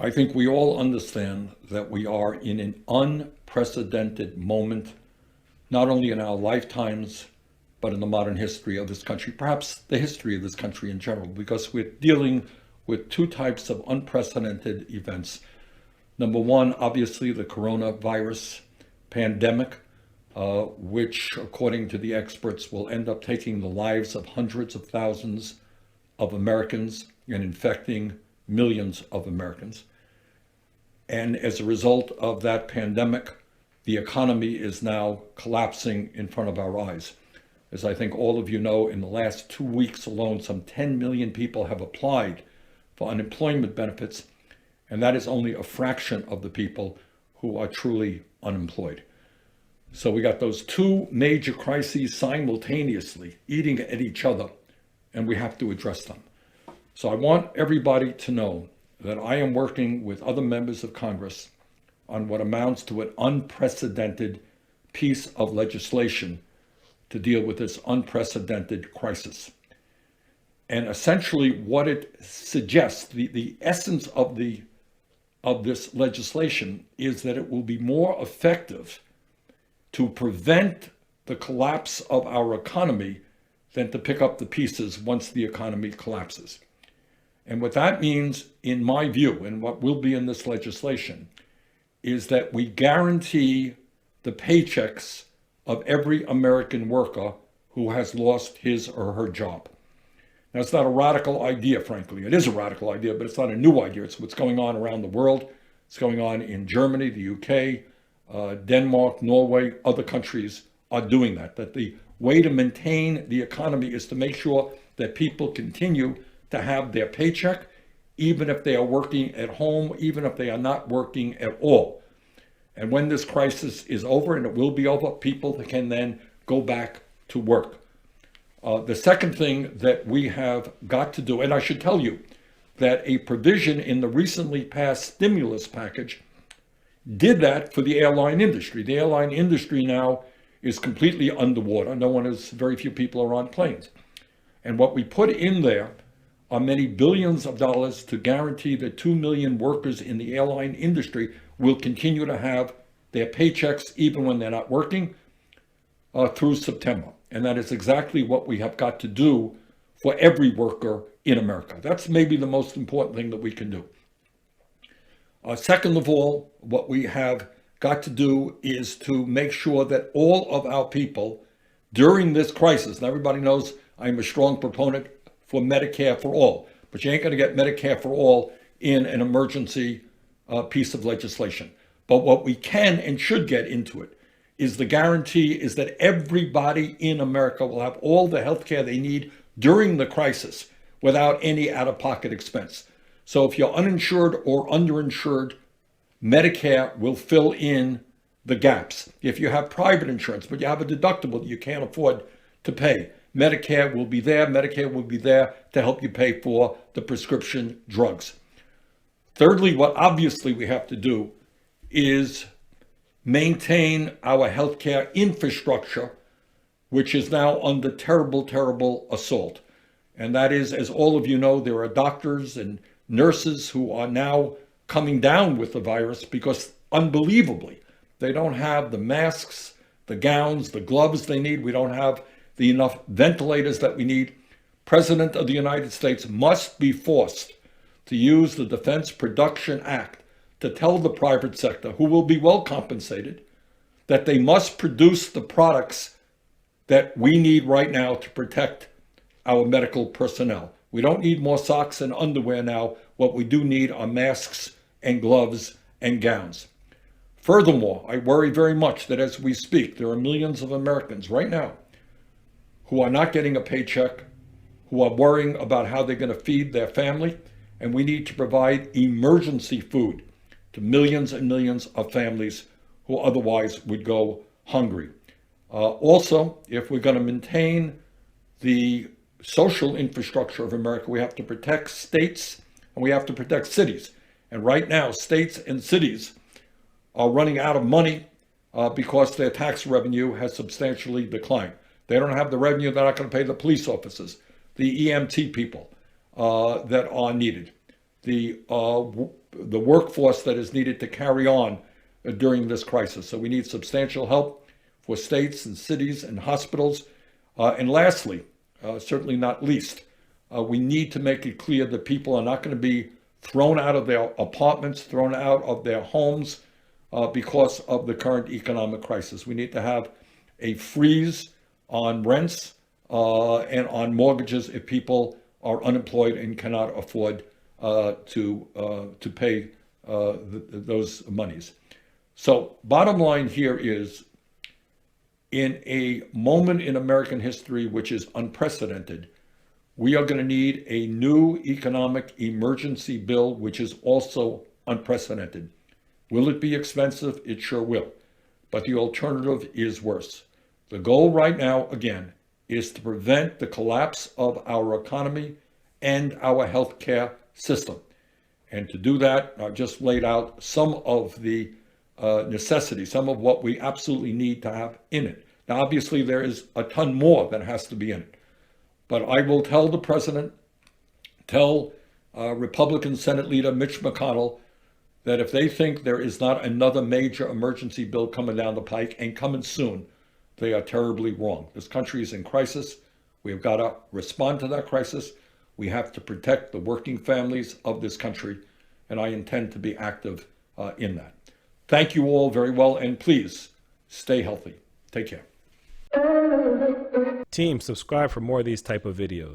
I think we all understand that we are in an unprecedented moment, not only in our lifetimes, but in the modern history of this country, perhaps the history of this country in general, because we're dealing with two types of unprecedented events. Number one, obviously, the coronavirus pandemic, which, according to the experts, will end up taking the lives of hundreds of thousands of Americans and infecting millions of Americans. And as a result of that pandemic, the economy is now collapsing in front of our eyes. As I think all of you know, in the last 2 weeks alone, some 10 million people have applied for unemployment benefits, and that is only a fraction of the people who are truly unemployed. So we got those two major crises simultaneously eating at each other, and we have to address them. So I want everybody to know that I am working with other members of Congress on what amounts to an unprecedented piece of legislation to deal with this unprecedented crisis. And essentially what it suggests, the essence of this legislation is that it will be more effective to prevent the collapse of our economy than to pick up the pieces once the economy collapses. And what that means, in my view, and what will be in this legislation, is that we guarantee the paychecks of every American worker who has lost his or her job. Now, it's not a radical idea, frankly. It is a radical idea, but it's not a new idea. It's what's going on around the world. It's going on in Germany, the UK, Denmark, Norway, other countries are doing that. That the way to maintain the economy is to make sure that people continue to have their paycheck, even if they are working at home, even if they are not working at all. And when this crisis is over, and it will be over, people can then go back to work. The second thing that we have got to do, and I should tell you that a provision in the recently passed stimulus package did that for the airline industry. The airline industry now is completely underwater. Very few people are on planes. And what we put in there are many billions of dollars to guarantee that 2 million workers in the airline industry will continue to have their paychecks even when they're not working through September. And that is exactly what we have got to do for every worker in America. That's maybe the most important thing that we can do. Second of all, what we have got to do is to make sure that all of our people during this crisis, and everybody knows I'm a strong proponent for Medicare for all, but you ain't going to get Medicare for all in an emergency piece of legislation. But what we can and should get into it is the guarantee is that everybody in America will have all the health care they need during the crisis without any out-of-pocket expense. So if you're uninsured or underinsured, Medicare will fill in the gaps. If you have private insurance, but you have a deductible that you can't afford to pay, Medicare will be there. Medicare will be there to help you pay for the prescription drugs. Thirdly, what obviously we have to do is maintain our healthcare infrastructure, which is now under terrible, terrible assault. And that is, as all of you know, there are doctors and nurses who are now coming down with the virus because, unbelievably, they don't have the masks, the gowns, the gloves they need. We don't have the enough ventilators that we need. President of the United States must be forced to use the Defense Production Act to tell the private sector, who will be well compensated, that they must produce the products that we need right now to protect our medical personnel. We don't need more socks and underwear now. What we do need are masks and gloves and gowns. Furthermore, I worry very much that as we speak, there are millions of Americans right now who are not getting a paycheck, who are worrying about how they're going to feed their family, and we need to provide emergency food to millions and millions of families who otherwise would go hungry. Also, if we're going to maintain the social infrastructure of America, we have to protect states and we have to protect cities. And right now, states and cities are running out of money because their tax revenue has substantially declined. They don't have the revenue. They're not going to pay the police officers, the EMT people that are needed. the workforce that is needed to carry on during this crisis. So we need substantial help for states and cities and hospitals. And lastly, certainly not least, we need to make it clear that people are not going to be thrown out of their apartments, thrown out of their homes because of the current economic crisis. We need to have a freeze on rents and on mortgages if people are unemployed and cannot afford to pay those monies. So bottom line here is, in a moment in American history which is unprecedented, we are going to need a new economic emergency bill, which is also unprecedented. Will it be expensive? It sure will. But the alternative is worse. The goal right now, again, is to prevent the collapse of our economy and our healthcare system. And to do that, I've just laid out some of the necessities, some of what we absolutely need to have in it. Now, obviously, there is a ton more that has to be in it. But I will tell the president, tell Republican Senate Leader Mitch McConnell, that if they think there is not another major emergency bill coming down the pike and coming soon, they are terribly wrong. This country is in crisis. We have got to respond to that crisis. We have to protect the working families of this country, and I intend to be active in that. Thank you all very well, and please stay healthy. Take care. Team, subscribe for more of these type of videos.